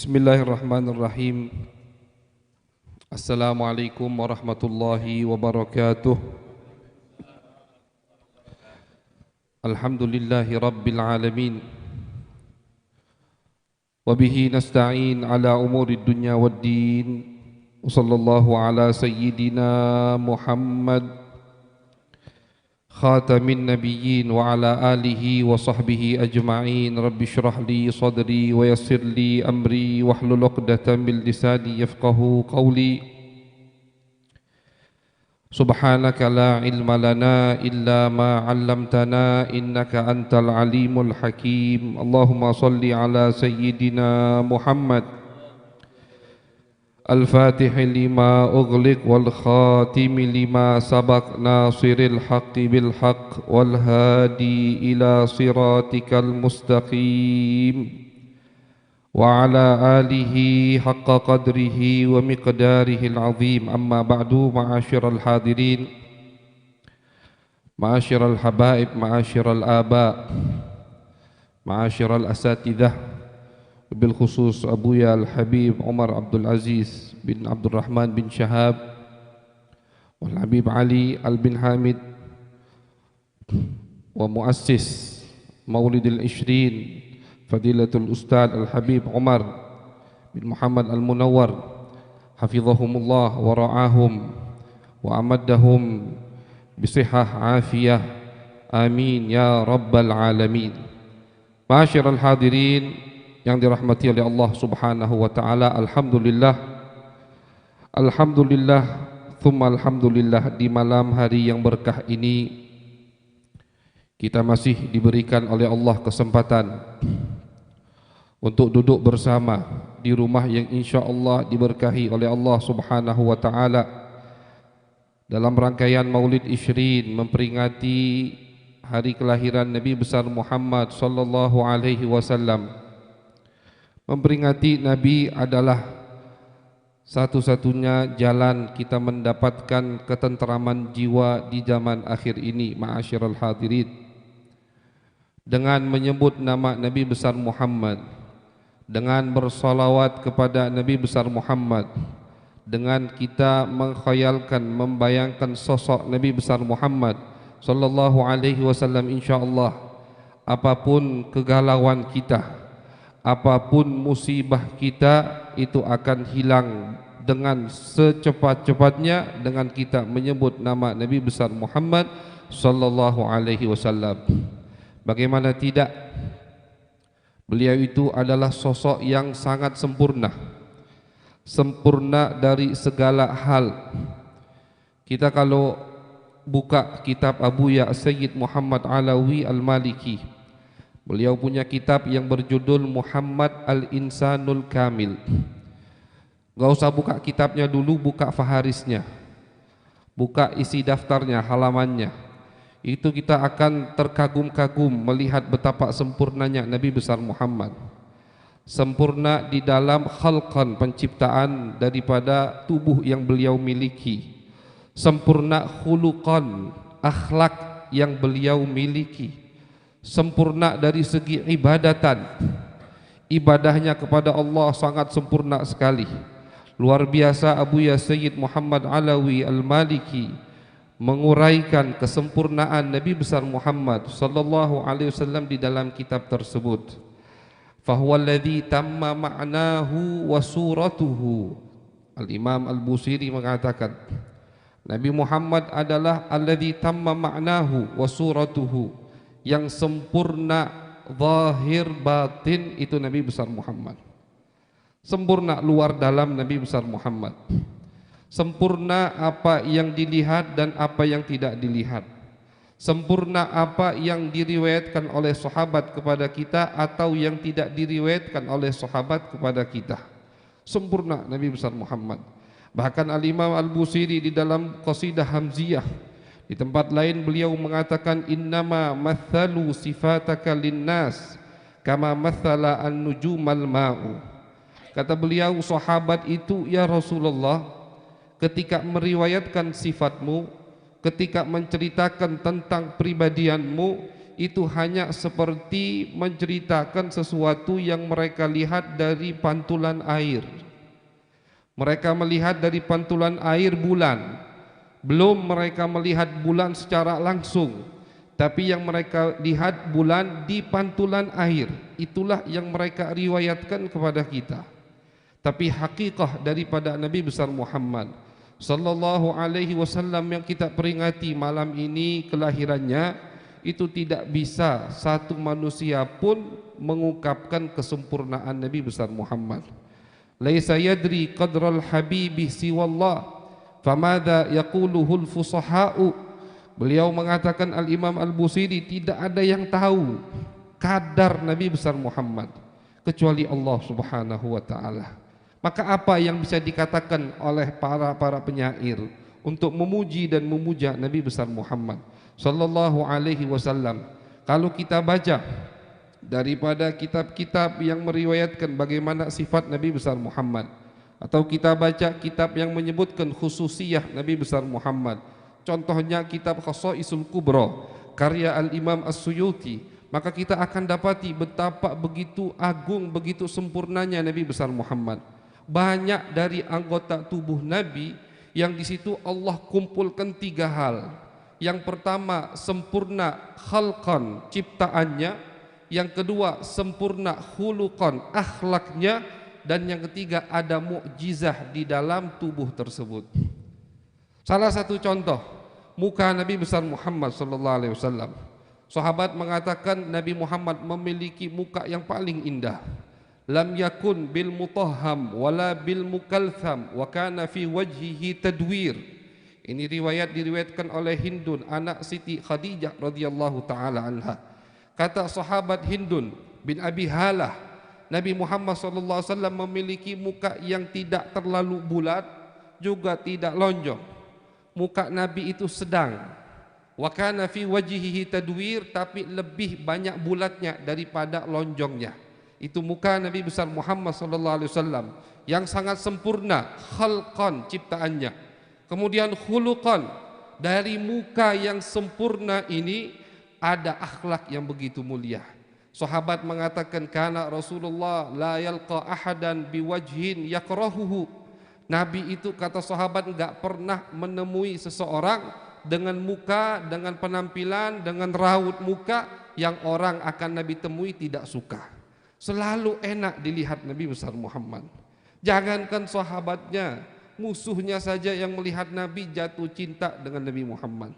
Bismillahirrahmanirrahim. Assalamualaikum warahmatullahi wabarakatuh. Alhamdulillahi rabbil alamin. Wabihi nasta'in ala umuri dunya waddin. Wassallallahu ala sayyidina Muhammad khatamin nabiyyin wa ala alihi wa sahbihi ajma'in. Rabbi syrah li sadri wa yassir li amri wahlul 'uqdatam min lisani yafqahu qawli. Subhanaka la ilma lana illa ma 'allamtana innaka antal alimul hakim. Allahumma salli ala sayyidina Muhammad الفاتح لما أغلق والخاتم لما سبق ناصر الحق بالحق والهادي إلى صراطك المستقيم وعلى آله حق قدره ومقداره العظيم. أما بعد، معاشر الحاضرين، معاشر الحبائب، معاشر الآباء، معاشر الأساتذة، bil khusus Abuya Al-Habib Umar Abdul Aziz bin Abdul Rahman bin Syahab wal Habib Ali Al-Bin Hamid wa muassis Maulidil Ishrin Fadilatul Ustad Al-Habib Umar bin Muhammad Al-Munawwar hafizahumullah wa ra'ahum wa amaddahum bisihah afiyah, amin ya rabbal alamin. Ma'asyiral hadirin yang dirahmati oleh Allah Subhanahu wa taala, alhamdulillah, alhamdulillah, thumma alhamdulillah, di malam hari yang berkah ini kita masih diberikan oleh Allah kesempatan untuk duduk bersama di rumah yang insyaallah diberkahi oleh Allah Subhanahu wa taala dalam rangkaian Maulid Ishrin, memperingati hari kelahiran Nabi besar Muhammad sallallahu alaihi wasallam. Memperingati Nabi adalah satu-satunya jalan kita mendapatkan ketenteraman jiwa di zaman akhir ini, ma'asyiral hadirin. Dengan menyebut nama Nabi besar Muhammad, dengan bersalawat kepada Nabi besar Muhammad, dengan kita mengkhayalkan, membayangkan sosok Nabi besar Muhammad sallallahu alaihi wasallam, insyaallah apapun kegalauan kita, apapun musibah kita itu akan hilang dengan secepat-cepatnya dengan kita menyebut nama Nabi besar Muhammad sallallahu alaihi wasallam. Bagaimana tidak, beliau itu adalah sosok yang sangat sempurna, sempurna dari segala hal. Kita kalau buka kitab Abuya Sayyid Muhammad Alawi Al-Maliki, beliau punya kitab yang berjudul Muhammad Al-Insanul Kamil. Gak usah buka kitabnya dulu, buka faharisnya, buka isi daftarnya, halamannya. Itu kita akan terkagum-kagum melihat betapa sempurnanya Nabi besar Muhammad. Sempurna di dalam khalqan, penciptaan daripada tubuh yang beliau miliki. Sempurna khuluqan, akhlak yang beliau miliki. Sempurna dari segi ibadatan, ibadahnya kepada Allah sangat sempurna sekali, luar biasa. Abuya Sayyid Muhammad Alawi Al-Maliki menguraikan kesempurnaan Nabi besar Muhammad sallallahu alaihi wasallam di dalam kitab tersebut. Fahuwallazi tamma ma'nahu wa suratuhu. Al-Imam Al-Busiri mengatakan Nabi Muhammad adalah alladzi tamma ma'nahu wa suratuhu, yang sempurna zahir batin itu Nabi besar Muhammad. Sempurna luar dalam Nabi besar Muhammad. Sempurna apa yang dilihat dan apa yang tidak dilihat. Sempurna apa yang diriwayatkan oleh sahabat kepada kita atau yang tidak diriwayatkan oleh sahabat kepada kita. Sempurna Nabi besar Muhammad. Bahkan Al-Imam Al-Busiri di dalam Qasidah Hamziyah, di tempat lain beliau mengatakan innama mathalu sifataka linnas kama mathala an-nujumal ma'u. Kata beliau, sahabat itu ya Rasulullah ketika meriwayatkan sifatmu, ketika menceritakan tentang pribadianmu, itu hanya seperti menceritakan sesuatu yang mereka lihat dari pantulan air. Mereka melihat dari pantulan air bulan, belum mereka melihat bulan secara langsung, tapi yang mereka lihat bulan di pantulan air. Itulah yang mereka riwayatkan kepada kita. Tapi hakikah daripada Nabi besar Muhammad sallallahu alaihi wasallam yang kita peringati malam ini kelahirannya, itu tidak bisa satu manusia pun mengungkapkan kesempurnaan Nabi besar Muhammad. Laisa yadri qadral habibi siwallah famadha yaquluhul fusaha'u. Beliau mengatakan, Al-Imam Al-Busiri, tidak ada yang tahu kadar Nabi besar Muhammad kecuali Allah subhanahu wa ta'ala. Maka apa yang bisa dikatakan oleh para penyair untuk memuji dan memuja Nabi besar Muhammad sallallahu alaihi wasallam? Kalau kita baca daripada kitab-kitab yang meriwayatkan bagaimana sifat Nabi besar Muhammad, atau kita baca kitab yang menyebutkan khususiyah Nabi besar Muhammad, contohnya kitab Khasaisul Kubra karya Al-Imam As-Suyuti, maka kita akan dapati betapa begitu agung, begitu sempurnanya Nabi besar Muhammad. Banyak dari anggota tubuh Nabi yang di situ Allah kumpulkan 3 hal. Yang pertama, sempurna khalqan, ciptaannya. Yang kedua, sempurna khuluqan, akhlaknya. Dan yang ketiga, ada mukjizah di dalam tubuh tersebut. Salah satu contoh, muka Nabi besar Muhammad sallallahu alaihi wasallam. Sahabat mengatakan Nabi Muhammad memiliki muka yang paling indah. Lam yakun bil mutahham wala bil mukaltham wa kana fi wajhihi tadwir. Ini diriwayatkan oleh Hindun anak Siti Khadijah radhiyallahu taala anha. Kata sahabat Hindun bin Abi Halah, Nabi Muhammad sallallahu alaihi wasallam memiliki muka yang tidak terlalu bulat juga tidak lonjong. Muka Nabi itu sedang. Wa kana fi wajhihi tadwir, tapi lebih banyak bulatnya daripada lonjongnya. Itu muka Nabi besar Muhammad sallallahu alaihi wasallam yang sangat sempurna khalqan, ciptaannya. Kemudian khuluqan, dari muka yang sempurna ini ada akhlak yang begitu mulia. Sahabat mengatakan kana Rasulullah la yalqa ahadan biwajhin yakrahuhu. Nabi itu, kata sahabat, enggak pernah menemui seseorang dengan muka, dengan penampilan, dengan raut muka yang orang akan Nabi temui tidak suka. Selalu enak dilihat Nabi besar Muhammad. Jangankan sahabatnya, musuhnya saja yang melihat Nabi jatuh cinta dengan Nabi Muhammad.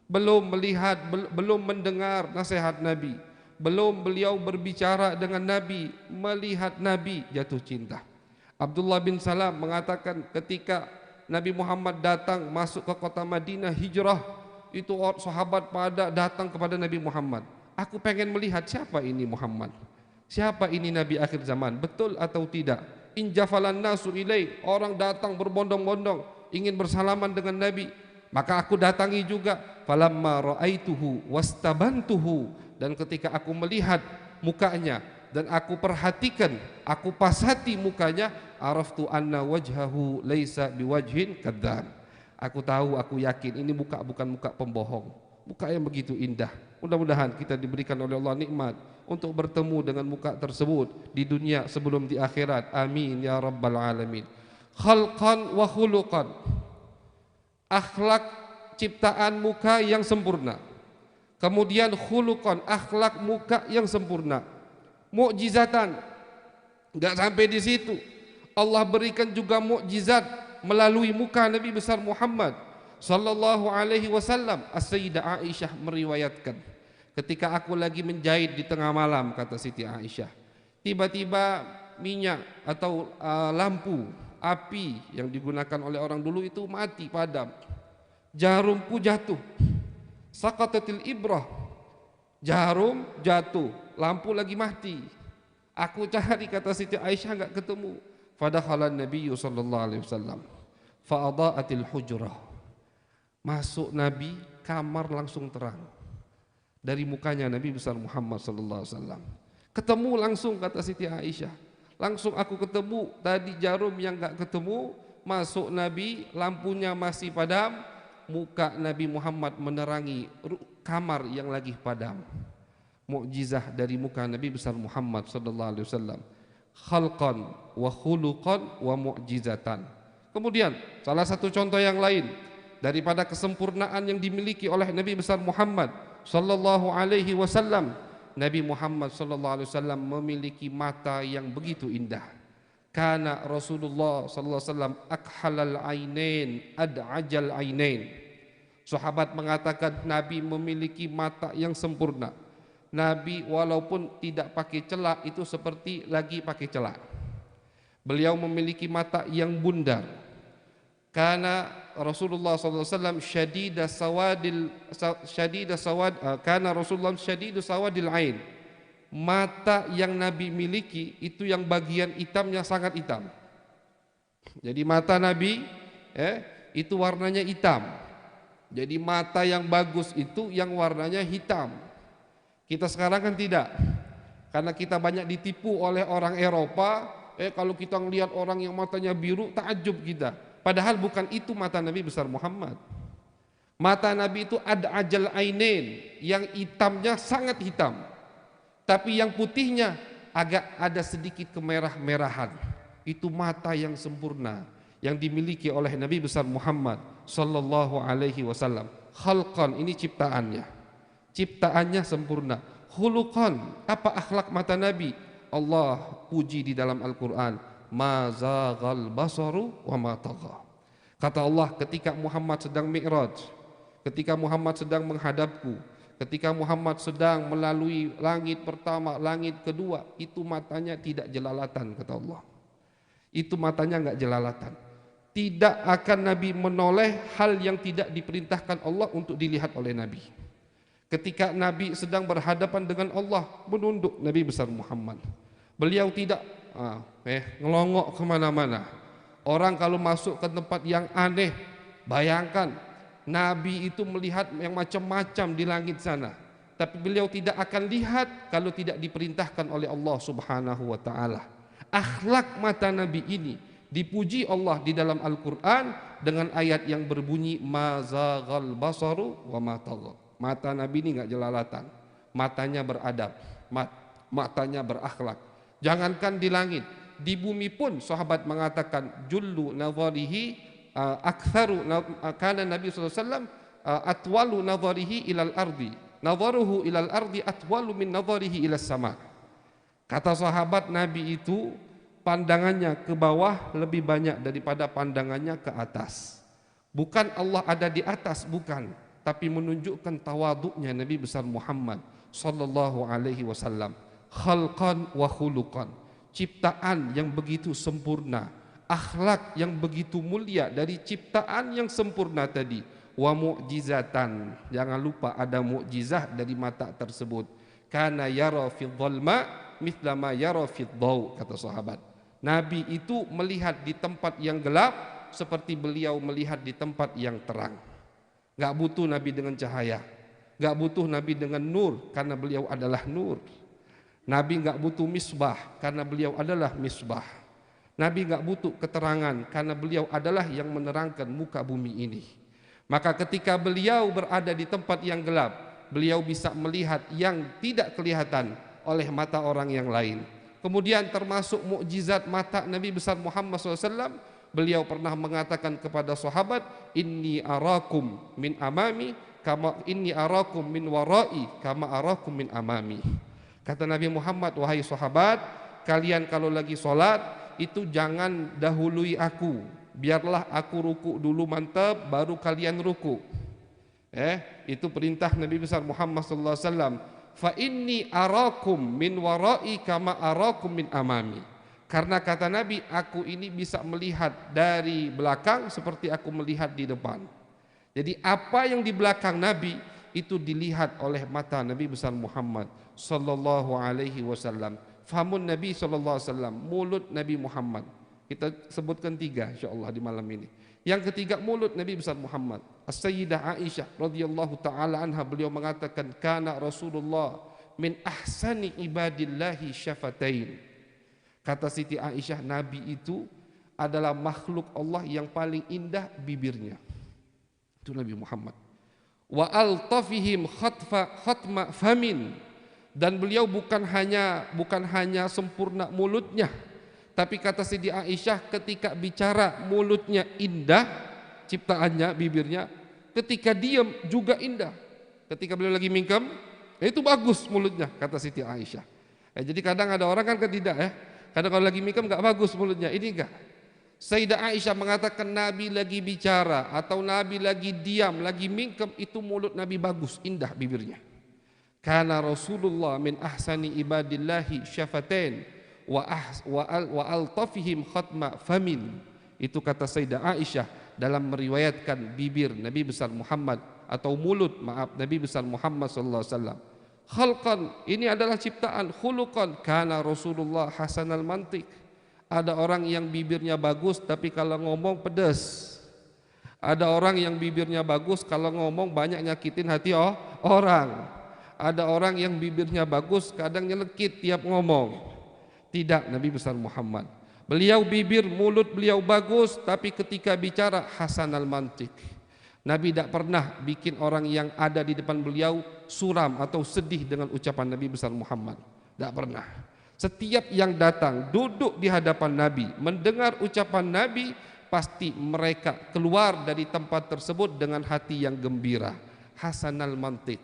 Belum melihat, belum mendengar nasihat Nabi, belum beliau berbicara dengan Nabi, melihat Nabi jatuh cinta. Abdullah bin Salam mengatakan ketika Nabi Muhammad datang masuk ke kota Madinah hijrah, itu sahabat pada datang kepada Nabi Muhammad. Aku pengen melihat siapa ini Muhammad. Siapa ini Nabi akhir zaman, betul atau tidak? Injafalan nasu ilai, orang datang berbondong-bondong ingin bersalaman dengan Nabi. Maka aku datangi juga. Falamma ra'aituhu wastabantuhu, dan ketika aku melihat mukanya dan aku perhatikan, aku pasati mukanya, araftu anna wajhahu laisa biwajhin kadzdzab. Aku tahu, aku yakin ini muka bukan muka pembohong, muka yang begitu indah. Mudah-mudahan kita diberikan oleh Allah nikmat untuk bertemu dengan muka tersebut di dunia sebelum di akhirat. Amin ya rabbal alamin. Khalqan wa khuluqan, akhlak ciptaan muka yang sempurna. Kemudian khuluqan, akhlak muka yang sempurna. Mukjizatan, enggak sampai di situ. Allah berikan juga mukjizat melalui muka Nabi besar Muhammad sallallahu alaihi wasallam. As-Sayyidah Aisyah meriwayatkan, ketika aku lagi menjahit di tengah malam, kata Siti Aisyah, tiba-tiba minyak atau lampu api yang digunakan oleh orang dulu itu mati, padam. Jarumku jatuh, saqatatil ibrah, jarum jatuh, lampu lagi mati. Aku cari, kata Siti Aisyah, enggak ketemu. Fadakhalan Nabi sallallahu alaihi wasallam fa adaatil hujrah. Masuk Nabi, kamar langsung terang dari mukanya Nabi besar Muhammad sallallahu alaihi wasallam. Ketemu langsung, kata Siti Aisyah. Langsung aku ketemu, tadi jarum yang enggak ketemu, masuk Nabi, lampunya masih padam, muka Nabi Muhammad menerangi kamar yang lagi padam. mukjizah dari muka Nabi besar Muhammad sallallahu alaihi wasallam, khalqan wa khuluqan wa mu'jizatan. Kemudian salah satu contoh yang lain daripada kesempurnaan yang dimiliki oleh Nabi besar Muhammad sallallahu alaihi wasallam, Nabi Muhammad sallallahu alaihi wasallam memiliki mata yang begitu indah. Kana Rasulullah sallallahu alaihi wasallam akhalal ainain ad'ajal ainain. Sahabat mengatakan Nabi memiliki mata yang sempurna. Nabi walaupun tidak pakai celak itu seperti lagi pakai celak. Beliau memiliki mata yang bundar. Karena Rasulullah SAW karena Rasulullah syadidu sawadil ain. Mata yang Nabi miliki itu yang bagian hitamnya sangat hitam. Jadi mata Nabi itu warnanya hitam. Jadi mata yang bagus itu yang warnanya hitam. Kita sekarang kan tidak, karena kita banyak ditipu oleh orang Eropa. Kalau kita ngelihat orang yang matanya biru, takjub kita. Padahal bukan itu mata Nabi besar Muhammad. Mata Nabi itu ada ajal ainain, yang hitamnya sangat hitam, tapi yang putihnya agak ada sedikit kemerah-merahan. Itu mata yang sempurna yang dimiliki oleh Nabi besar Muhammad sallallahu alaihi wasallam. Khalqan, ini ciptaannya sempurna. Khuluqan, apa akhlak mata Nabi? Allah puji di dalam Al-Quran, ma zaghal basaru wa ma tagha. Kata Allah ketika Muhammad sedang mi'raj, ketika Muhammad sedang menghadapku, ketika Muhammad sedang melalui langit pertama, langit kedua, itu matanya tidak jelalatan, kata Allah. Itu matanya enggak jelalatan. Tidak akan Nabi menoleh hal yang tidak diperintahkan Allah untuk dilihat oleh Nabi. Ketika Nabi sedang berhadapan dengan Allah, menunduk Nabi besar Muhammad. Beliau tidak ngelongok kemana-mana. Orang kalau masuk ke tempat yang aneh, bayangkan Nabi itu melihat yang macam-macam di langit sana. Tapi beliau tidak akan lihat kalau tidak diperintahkan oleh Allah subhanahu wa ta'ala. Akhlak mata Nabi ini dipuji Allah di dalam Al-Quran dengan ayat yang berbunyi ma zaghal basaru wa ma tagha. Mata Nabi ini enggak jelalatan, matanya beradab, matanya berakhlak. Jangankan di langit, di bumi pun sahabat mengatakan jullu nadharihi aktsaru kana Nabi sallallahu alaihi wasallam atwalu nadharihi ilal ardi, nadharuhu ilal ardi atwalu min nadharihi ilas sama. Kata sahabat, Nabi itu pandangannya ke bawah lebih banyak daripada pandangannya ke atas. Bukan Allah ada di atas, bukan, tapi menunjukkan tawaduknya Nabi besar Muhammad sallallahu alaihi wasallam. Khalqan wa khuluqan, ciptaan yang begitu sempurna, akhlak yang begitu mulia dari ciptaan yang sempurna tadi. Wa mu'jizatan, jangan lupa ada mukjizah dari mata tersebut. Kana yara fid dhalma mithla ma yara fid dhaw, kata sahabat. Nabi itu melihat di tempat yang gelap seperti beliau melihat di tempat yang terang. Gak butuh Nabi dengan cahaya, gak butuh Nabi dengan nur, karena beliau adalah nur. Nabi gak butuh misbah, karena beliau adalah misbah. Nabi gak butuh keterangan, karena beliau adalah yang menerangkan muka bumi ini. Maka ketika beliau berada di tempat yang gelap, beliau bisa melihat yang tidak kelihatan oleh mata orang yang lain. Kemudian termasuk mukjizat mata Nabi besar Muhammad SAW, beliau pernah mengatakan kepada sahabat, inni arakum min amami kama inni arakum min warai kama arakum min amami. Kata Nabi Muhammad, wahai sahabat, kalian kalau lagi sholat itu jangan dahului aku, biarlah aku ruku dulu mantap baru kalian ruku. Itu perintah Nabi besar Muhammad sallallahu alaihi wasallam. Fa inni arakum min warai kama arakum min amami. Karena kata Nabi, aku ini bisa melihat dari belakang seperti aku melihat di depan. Jadi apa yang di belakang Nabi itu dilihat oleh mata Nabi besar Muhammad sallallahu alaihi wasallam. Famun Nabi sallallahu alaihi wasallam, mulut Nabi Muhammad. Kita sebutkan 3 insyaallah di malam ini. Yang ketiga, mulut Nabi besar Muhammad. As-Sayyidah Aisyah radhiyallahu taala anha, beliau mengatakan kana Rasulullah min ahsani ibadillahi syafatain. Kata Siti Aisyah, Nabi itu adalah makhluk Allah yang paling indah bibirnya. Itu Nabi Muhammad. Wa altafihim khatma famin, Dan beliau bukan hanya sempurna mulutnya, tapi kata Siti Aisyah ketika bicara mulutnya indah, ciptaannya, bibirnya, ketika diam juga indah. Ketika beliau lagi mingkem, itu bagus mulutnya, kata Siti Aisyah. Jadi kadang ada orang kan tidak ya, kadang kalau lagi mingkem nggak bagus mulutnya, ini enggak. Sayyidah Aisyah mengatakan Nabi lagi bicara atau Nabi lagi diam, lagi mingkem, itu mulut Nabi bagus, indah bibirnya. Kana Rasulullah min ahsani ibadillahi syafatain wa altafihim khatma famin. Itu kata Sayyidah Aisyah dalam meriwayatkan bibir Nabi besar Muhammad atau mulut Nabi besar Muhammad sallallahu alaihi wasallam. Khalqan, ini adalah ciptaan. Khuluqan, kana Rasulullah hasanal mantiq. Ada orang yang bibirnya bagus tapi kalau ngomong pedas. Ada orang yang bibirnya bagus kalau ngomong banyak nyakitin hati orang. Ada orang yang bibirnya bagus kadang nyelekit tiap ngomong. Tidak, Nabi besar Muhammad. Beliau mulut beliau bagus, tapi ketika bicara hasanal mantiq. Nabi tidak pernah bikin orang yang ada di depan beliau suram atau sedih dengan ucapan Nabi besar Muhammad. Tidak pernah. Setiap yang datang duduk di hadapan Nabi, mendengar ucapan Nabi, pasti mereka keluar dari tempat tersebut dengan hati yang gembira. Hasanal mantiq.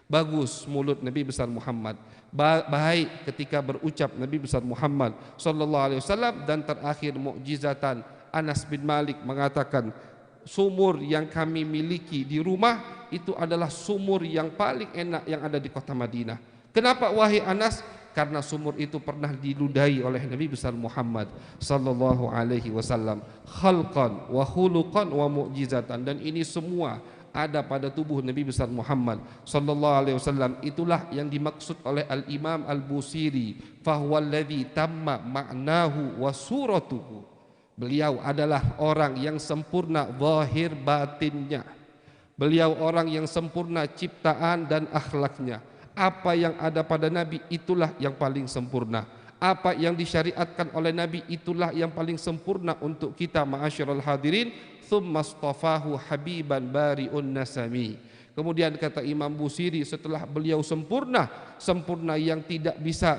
Bagus mulut Nabi besar Muhammad, baik ketika berucap Nabi besar Muhammad sallallahu alaihi wasallam. Dan terakhir mukjizatan, Anas bin Malik mengatakan sumur yang kami miliki di rumah itu adalah sumur yang paling enak yang ada di kota Madinah. Kenapa wahai Anas? Karena sumur itu pernah diludahi oleh Nabi besar Muhammad sallallahu alaihi wasallam, khalqan wa khuluqan wa mukjizatan. Dan ini semua ada pada tubuh Nabi besar Muhammad sallallahu alaihi wasallam. Itulah yang dimaksud oleh Al-Imam Al-Busiri, fahuwallazi tamma ma'nahu wa suratuhu. Beliau adalah orang yang sempurna zahir batinnya. Beliau orang yang sempurna ciptaan dan akhlaknya. Apa yang ada pada Nabi itulah yang paling sempurna. Apa yang disyariatkan oleh Nabi itulah yang paling sempurna untuk kita ma'asyiral hadirin. Tsumma astafahu habiban bari'un nasami. Kemudian kata Imam Busiri, setelah beliau sempurna yang tidak bisa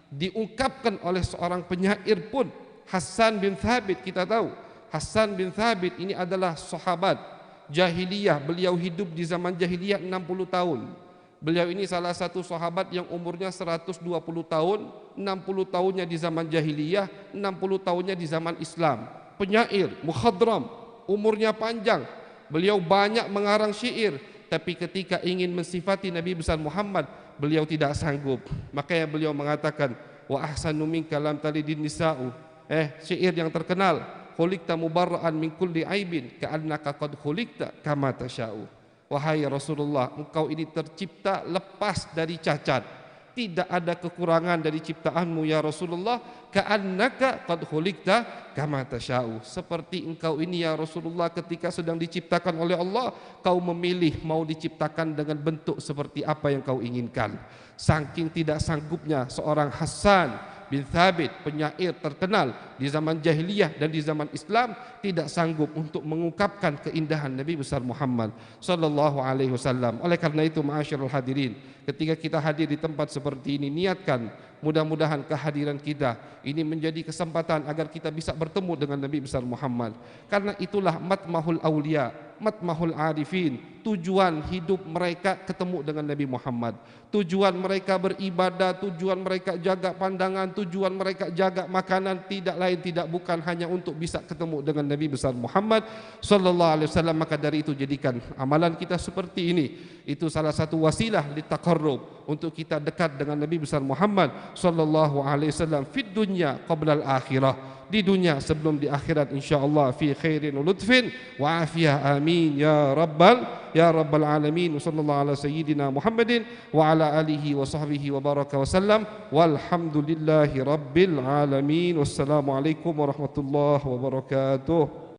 diungkapkan oleh seorang penyair pun. Hassan bin Thabit, kita tahu Hassan bin Thabit ini adalah sahabat jahiliyah. Beliau hidup di zaman jahiliyah 60 tahun. Beliau ini salah satu sahabat yang umurnya 120 tahun, 60 tahunnya di zaman jahiliyah, 60 tahunnya di zaman Islam. Penyair, mukhadram, umurnya panjang. Beliau banyak mengarang syair, tapi ketika ingin mensifati Nabi besar Muhammad, beliau tidak sanggup. Makanya beliau mengatakan, wa ahsanu minka lam talidin nisa'u. Syair yang terkenal, khuliqta mubarra'an min kulli aibin ka'annaka qad khuliqta kama tasha'u. Wahai Rasulullah, engkau ini tercipta lepas dari cacat, tidak ada kekurangan dari ciptaanmu ya Rasulullah. Ka'annaka qad khuliqta kama tasha'u. Seperti engkau ini ya Rasulullah ketika sedang diciptakan oleh Allah, kau memilih mau diciptakan dengan bentuk seperti apa yang kau inginkan. Saking tidak sanggupnya seorang Hassan bin Thabit, penyair terkenal di zaman jahiliyah dan di zaman Islam, tidak sanggup untuk mengungkapkan keindahan Nabi besar Muhammad sallallahu alaihi wasallam. Oleh karena itu ma'asyiral hadirin, ketika kita hadir di tempat seperti ini, niatkan mudah-mudahan kehadiran kita ini menjadi kesempatan agar kita bisa bertemu dengan Nabi besar Muhammad. Karena itulah matmahul aulia, matmahul arifin, tujuan hidup mereka ketemu dengan Nabi Muhammad. Tujuan mereka beribadah, tujuan mereka jaga pandangan, tujuan mereka jaga makanan, tidak lain tidak bukan hanya untuk bisa ketemu dengan Nabi besar Muhammad sallallahu alaihi wasallam. Maka dari itu jadikan amalan kita seperti ini, itu salah satu wasilah litaqarrub, untuk kita dekat dengan Nabi besar Muhammad sallallahu alaihi wasallam fid dunya qabla al akhirah, di dunia sebelum di akhirat insyaallah, fi khairin wa lutfin wa afiyah, amin ya rabbal alamin. Sallallahu ala sayyidina Muhammadin wa ala alihi wa sahbihi wa baraka wa sallam, walhamdulillahi rabbil alamin. Wassalamu alaikum warahmatullahi wabarakatuh.